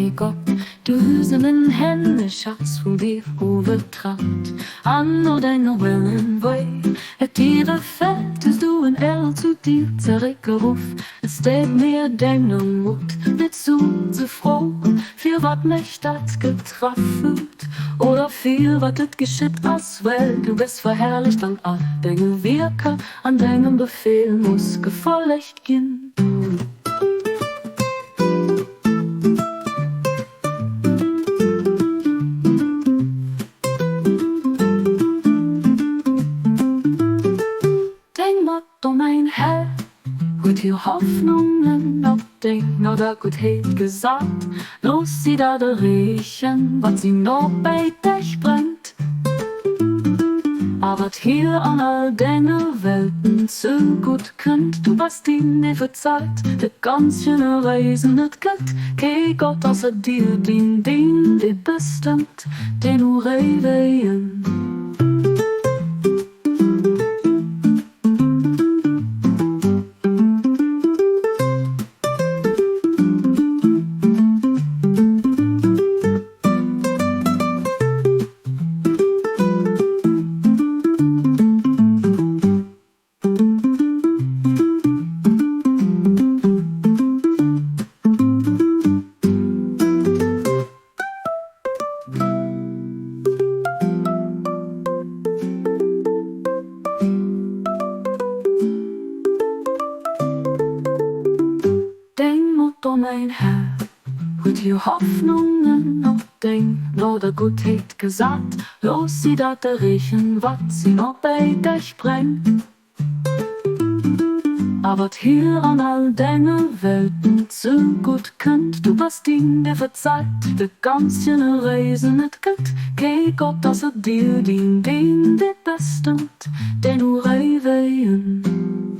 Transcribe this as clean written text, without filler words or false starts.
hej Gott, du som en händeschatz hvor vi overtratt an og den og vel vei. Et tire fältes du en eld zu dir zurückgeruf, es steht mir den und Mut, nicht zu froh, für wat mich das getroffen oder für wat it geschieht als Welt. Du bist verherrlicht an all deine Wirke, an deinem Befehl muss gefolgt gehen. Mein Herr, gut die Hoffnungen auf den oder gut het gesagt, los sie da riechen, was sie noch bei dich bringt. Aber hier an all deine Welten so gut könnt, du hast die nie verzeiht, die ganz schöne Reisen nicht gilt. Kei Gott außer dir, den die bestimmt, den du reden. Mein Herr, gut die Hoffnungen auf den oder gut het gesagt, los sie da riechen, wat sie noch bei dich bringt. Aber hier an all deine Welten so gut könnt, du hast ihn dir verzeiht, die ganz schöne Reisen nicht gilt. Kei Gott außer dir, den die bestimmt, den du reden.